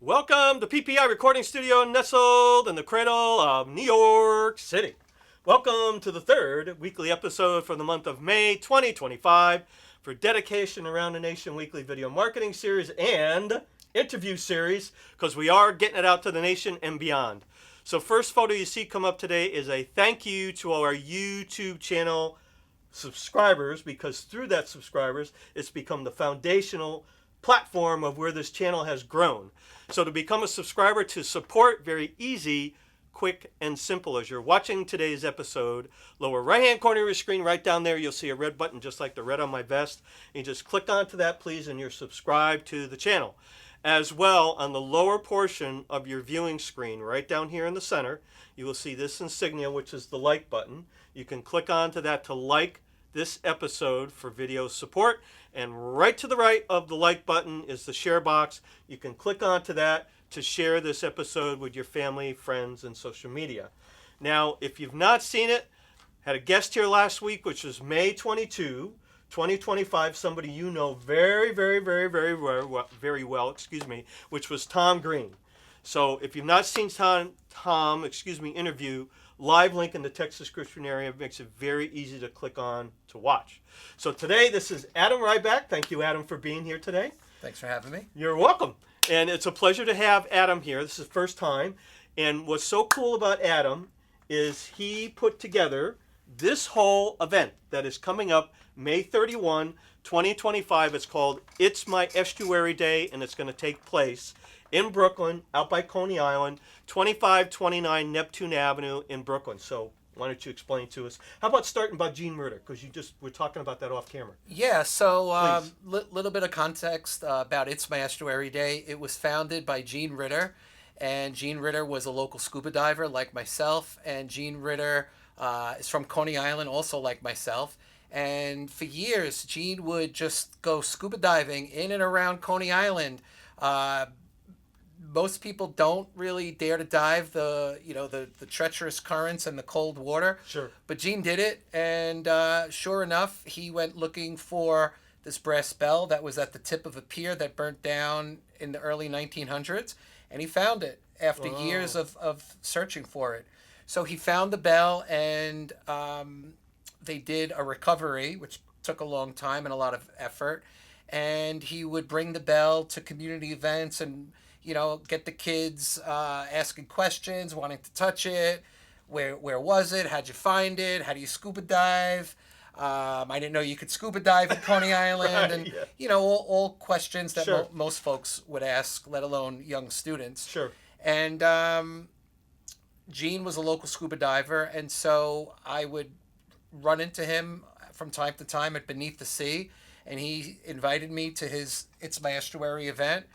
Welcome to PPI Recording Studio nestled in the cradle of New York City. Welcome to the third weekly episode for the month of May 2025 for Dedication Around the Nation weekly video marketing series and interview series because we are getting it out to the nation and beyond. So first photo you see come up today is a thank you to our YouTube channel subscribers, because through that subscribers it's become the foundational platform of where this channel has grown. So to become a subscriber, to support, very easy, quick, and simple. As you're watching today's episode, lower right-hand corner of your screen, right down there, you'll see a red button just like the red on my vest. You just click onto that, please, and you're subscribed to the channel. As well, on the lower portion of your viewing screen, right down here in the center, you will see this insignia, which is the like button. You can click onto that to like this episode for video support, and right to the right of the like button is the share box. You can click onto that to share this episode with your family, friends, and social media. Now, if you've not seen it, had a guest here last week, which was May 22, 2025, somebody you know very well, which was Tom Greene. So if you've not seen Tom interview, live link in the text description area makes it very easy to click on to watch. So today, this is Adam RIBACK. Thank you, Adam, for being here today. Thanks for having me. You're welcome. And it's a pleasure to have Adam here. This is the first time. And what's so cool about Adam is he put together this whole event that is coming up May 31, 2025. It's called It's My Estuary Day, and it's going to take place in Brooklyn, out by Coney Island, 2529 Neptune Avenue in Brooklyn. So why don't you explain to us? How about starting by Gene Ritter, because we're talking about that off camera. Yeah, so little bit of context about It's My Estuary Day. It was founded by Gene Ritter, and Gene Ritter was a local scuba diver like myself, and Gene Ritter is from Coney Island, also like myself. And for years, Gene would just go scuba diving in and around Coney Island. Most people don't really dare to dive the treacherous currents and the cold water. Sure. But Gene did it, and sure enough, he went looking for this brass bell that was at the tip of a pier that burnt down in the early 1900s, and he found it after years of searching for it. So he found the bell, and they did a recovery, which took a long time and a lot of effort, and he would bring the bell to community events and get the kids asking questions, wanting to touch it. Where was it? How'd you find it? How do you scuba dive? I didn't know you could scuba dive in Coney Island. Right, and, yeah. all questions that Sure. most folks would ask, let alone young students. Sure. And Gene was a local scuba diver, and so I would run into him from time to time at Beneath the Sea, and he invited me to his It's My Estuary event.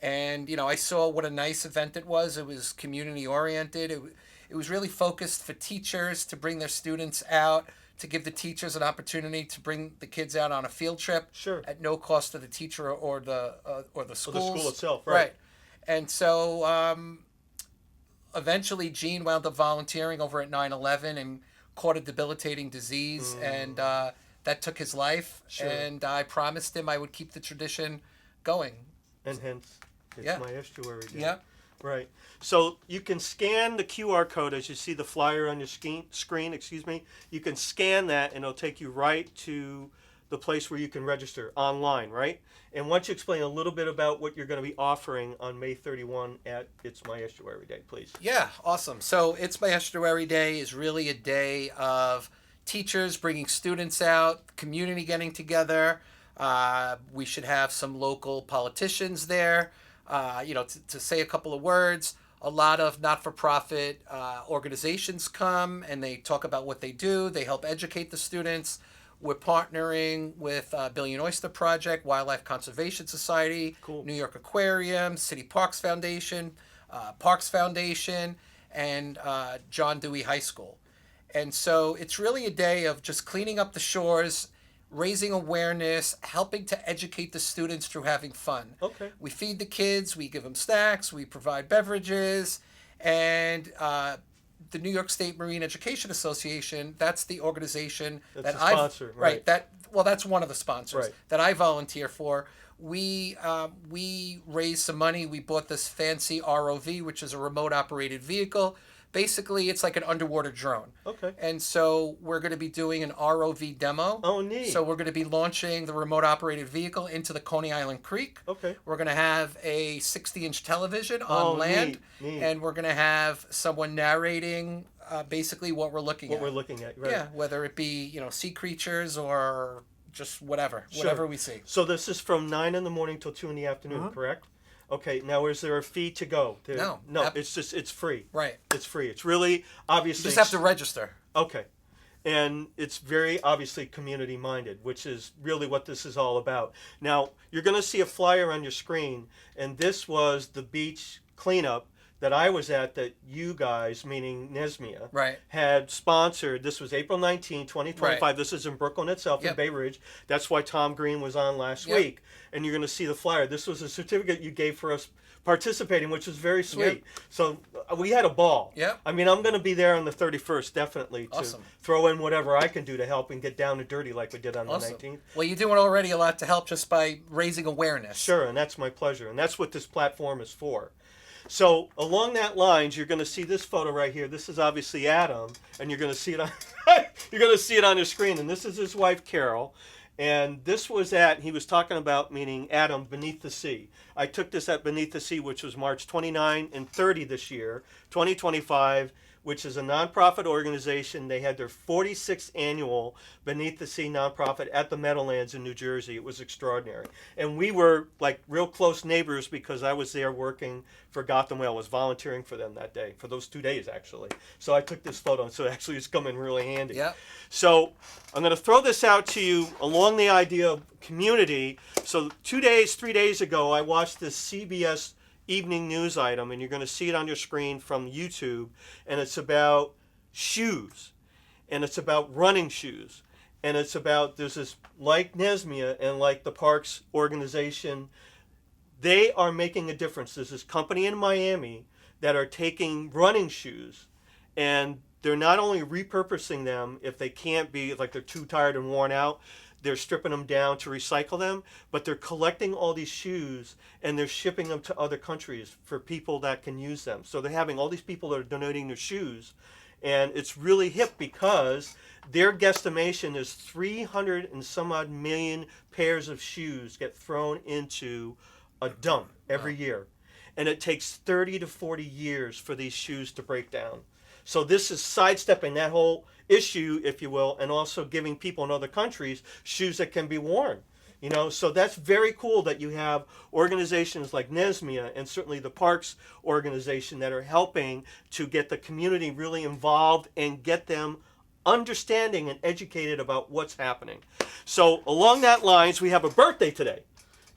And, I saw what a nice event it was. It was community-oriented. It was really focused for teachers to bring their students out, to give the teachers an opportunity to bring the kids out on a field trip. Sure. At no cost to the teacher or the schools. Or the school itself, right. And so eventually Gene wound up volunteering over at 9/11 and caught a debilitating disease, and that took his life. Sure. And I promised him I would keep the tradition going. And hence, It's My Estuary Day. Yeah. Right. So you can scan the QR code as you see the flyer on your screen. You can scan that, and it'll take you right to the place where you can register online, right? And why don't you explain a little bit about what you're going to be offering on May 31 at It's My Estuary Day, please? Yeah, awesome. So It's My Estuary Day is really a day of teachers bringing students out, community getting together. We should have some local politicians there, to say a couple of words. A lot of not-for-profit organizations come, and they talk about what they do. They help educate the students. We're partnering with Billion Oyster Project, Wildlife Conservation Society, Cool. New York Aquarium, City Parks Foundation, and John Dewey High School. And so it's really a day of just cleaning up the shores, raising awareness, helping to educate the students through having fun. Okay. We feed the kids, we give them snacks, we provide beverages, and the New York State Marine Education Association, that's the organization That's the sponsor, right. That's one of the sponsors Right. that I volunteer for. we raised some money. We bought this fancy ROV, which is a remote operated vehicle. Basically, it's like an underwater drone. Okay. And so we're going to be doing an ROV demo. Oh, neat. So we're going to be launching the remote operated vehicle into the Coney Island Creek. Okay. We're going to have a 60-inch television on land. Neat. And we're going to have someone narrating basically what we're looking at. What we're looking at, right. Yeah, whether it be, sea creatures or just whatever we see. So this is from 9 in the morning till 2 in the afternoon, correct? Okay, now is there a fee to go? No. It's free. Right. It's free. It's really obviously... You just have to register. Okay. And it's very obviously community minded, which is really what this is all about. Now, you're going to see a flyer on your screen, and this was the beach cleanup that I was at that you guys, meaning Nesmia, right, had sponsored. This was April 19, 2025. Right. This is in Brooklyn itself, Yep. in Bay Ridge. That's why Tom Green was on last Yep. week. And you're going to see the flyer. This was a certificate you gave for us participating, which was very sweet. Yep. So we had a ball. Yep. I mean, I'm going to be there on the 31st, definitely, to Awesome. throw in whatever I can do to help and get down and dirty like we did on Awesome. the 19th. Well, you're doing already a lot to help just by raising awareness. Sure, and that's my pleasure. And that's what this platform is for. So along that lines, you're going to see this photo right here. This is obviously Adam, and you're going to see it on you're going to see it on your screen. And this is his wife Carol, and this was he was talking about, meaning Adam, Beneath the Sea. I took this at Beneath the Sea, which was March 29 and 30 this year, 2025, which is a nonprofit organization. They had their 46th annual Beneath the Sea nonprofit at the Meadowlands in New Jersey. It was extraordinary. And we were like real close neighbors because I was there working for Gotham Whale. I was volunteering for them that day, for those 2 days actually. So I took this photo, so actually it's come in really handy. Yeah. So I'm going to throw this out to you along the idea of community. So 3 days ago, I watched this CBS evening news item, and you're going to see it on your screen from YouTube, and it's about shoes, and it's about running shoes, and it's about, there's this, like Nesmia and like the Parks organization, they are making a difference. There's this company in Miami that are taking running shoes, and they're not only repurposing them if they can't be, like they're too tired and worn out, they're stripping them down to recycle them, but they're collecting all these shoes and they're shipping them to other countries for people that can use them. So they're having all these people that are donating their shoes, and it's really hip because their guesstimation is 300 and some odd million pairs of shoes get thrown into a dump every year. And it takes 30 to 40 years for these shoes to break down. So this is sidestepping that whole issue, if you will, and also giving people in other countries shoes that can be worn. So that's very cool that you have organizations like Nesmia and certainly the Parks organization that are helping to get the community really involved and get them understanding and educated about what's happening. So along that lines, we have a birthday today.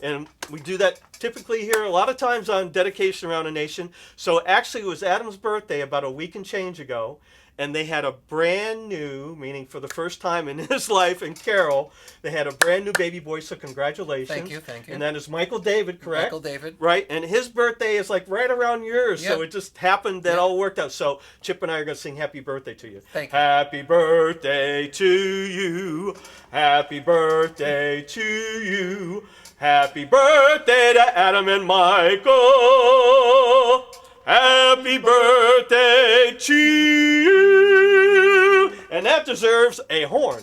And we do that typically here a lot of times on Dedication Around the Nation. So actually it was Adam's birthday about a week and change ago. And they had a brand new, meaning for the first time in his life, and Carol, they had a brand new baby boy, so congratulations. Thank you. And that is Michael David, correct? Michael David. Right, and his birthday is like right around yours, Yep. so it just happened that Yep. all worked out. So Chip and I are going to sing happy birthday to you. Thank you. Happy birthday to you. Happy birthday to you. Happy birthday to Adam and Michael. Happy birthday to you. And that deserves a horn.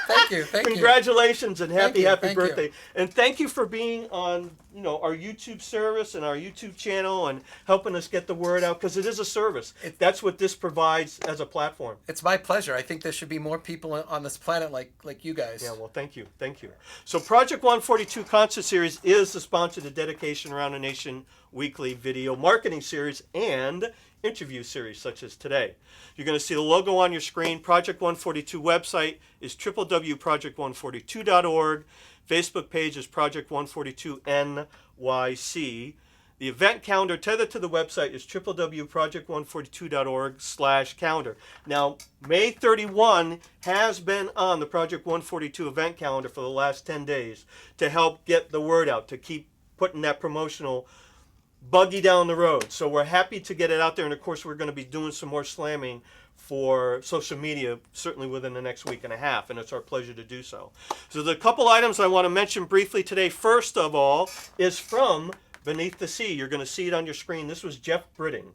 Thank you. Thank you. Congratulations and happy Thank you. birthday. And thank you for being on, our YouTube service and our YouTube channel and helping us get the word out, because it is a service. That's what this provides as a platform. It's my pleasure. I think there should be more people on this planet like you guys. Yeah, well, thank you. So Project 142 Concert Series is the sponsor of the Dedication Around the Nation weekly video marketing series and interview series such as today. You're going to see the logo on your screen. Project 142 website is www.project142.org. Facebook page is Project 142 NYC. The event calendar tethered to the website is www.project142.org/calendar. Now, May 31 has been on the Project 142 event calendar for the last 10 days to help get the word out, to keep putting that promotional buggy down the road. So we're happy to get it out there, and of course we're going to be doing some more slamming for social media, certainly within the next week and a half, and it's our pleasure to do so. So the couple items I want to mention briefly today, first of all, is from Beneath the Sea. You're going to see it on your screen. This was Jeff Britting,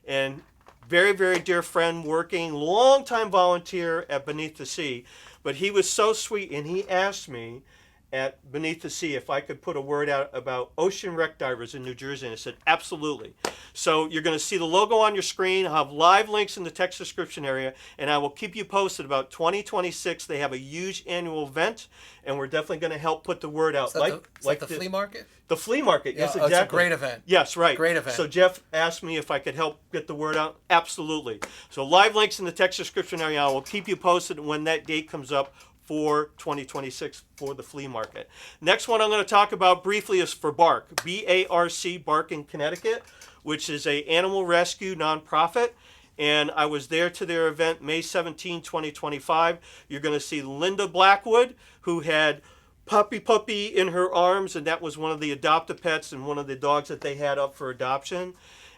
and very, very dear friend, working, longtime volunteer at Beneath the Sea, but he was so sweet, and he asked me at Beneath the Sea if I could put a word out about ocean wreck divers in New Jersey, and I said, absolutely. So you're going to see the logo on your screen. I'll have live links in the text description area, and I will keep you posted about 2026. They have a huge annual event, and we're definitely going to help put the word out. Is that the flea market? The flea market, yes, exactly. It's a great event. Yes, right. Great event. So Jeff asked me if I could help get the word out. Absolutely. So live links in the text description area. I will keep you posted when that date comes up for 2026 for the flea market. Next one I'm going to talk about briefly is for BARC, B-A-R-C, BARC in Connecticut, which is a animal rescue nonprofit. And I was there to their event May 17, 2025. You're going to see Linda Blackwood, who had Puppy in her arms, and that was one of the adopted pets and one of the dogs that they had up for adoption.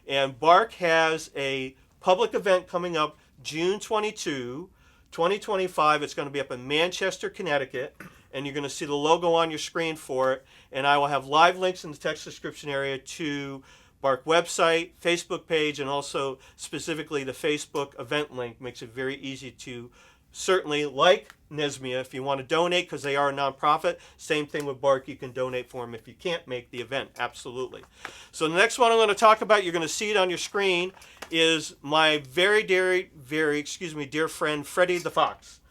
And BARC has a public event coming up June 22, 2025. It's going to be up in Manchester, Connecticut, and you're going to see the logo on your screen for it. And I will have live links in the text description area to BARC website, Facebook page, and also specifically the Facebook event link. Makes it very easy to certainly, like Nesmia, if you want to donate, because they are a nonprofit. Same thing with BARC, you can donate for them if you can't make the event, absolutely. So the next one I'm going to talk about, you're going to see it on your screen, is my very dear friend, Freddie the Fox.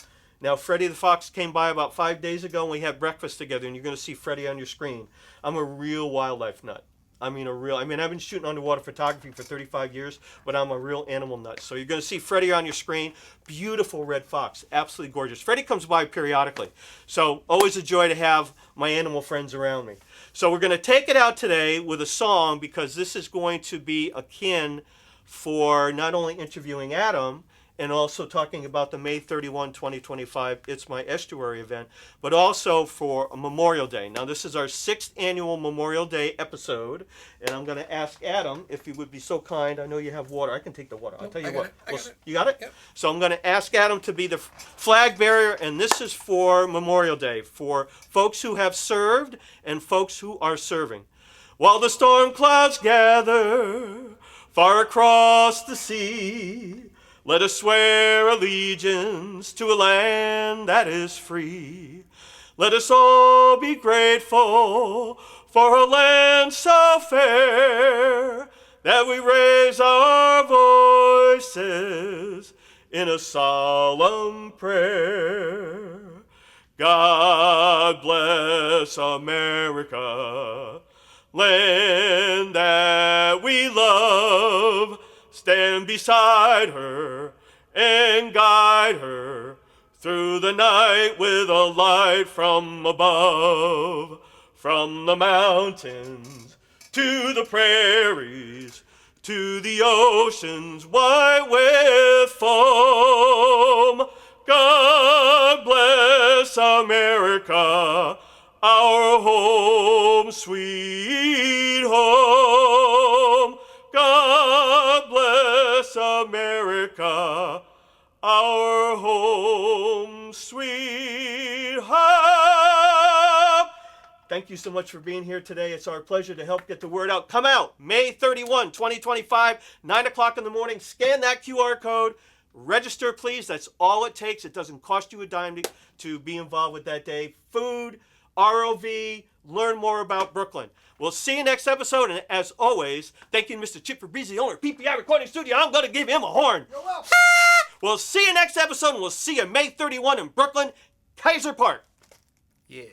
Now, Freddie the Fox came by about 5 days ago, and we had breakfast together, and you're going to see Freddie on your screen. I'm a real wildlife nut. I've been shooting underwater photography for 35 years, but I'm a real animal nut. So you're going to see Freddie on your screen. Beautiful red fox, absolutely gorgeous. Freddie comes by periodically, so always a joy to have my animal friends around me. So we're going to take it out today with a song, because this is going to be akin for not only interviewing Adam and also talking about the May 31, 2025, It's My Estuary event, but also for Memorial Day. Now, this is our 6th annual Memorial Day episode, and I'm going to ask Adam if he would be so kind. I know you have water. I can take the water. I'll tell you what. You got it? Yep. So I'm going to ask Adam to be the flag bearer, and this is for Memorial Day, for folks who have served and folks who are serving. While the storm clouds gather far across the sea, let us swear allegiance to a land that is free. Let us all be grateful for a land so fair, that we raise our voices in a solemn prayer. God bless America, land that we love. Stand beside her and guide her through the night with a light from above. From the mountains to the prairies, to the oceans white with foam. God bless America, our home, sweet home. God bless America, our home, sweet home. Thank you so much for being here today. It's our pleasure to help get the word out. Come out May 31, 2025, 9 o'clock in the morning. Scan that QR code. Register, please. That's all it takes. It doesn't cost you a dime to be involved with that day. Food, ROV, learn more about Brooklyn. We'll see you next episode, and as always, thank you, Mr. Chip Fabrizi, owner of PPI Recording Studio. I'm going to give him a horn. You're welcome. We'll see you next episode, and we'll see you May 31 in Brooklyn, Kaiser Park. Yeah.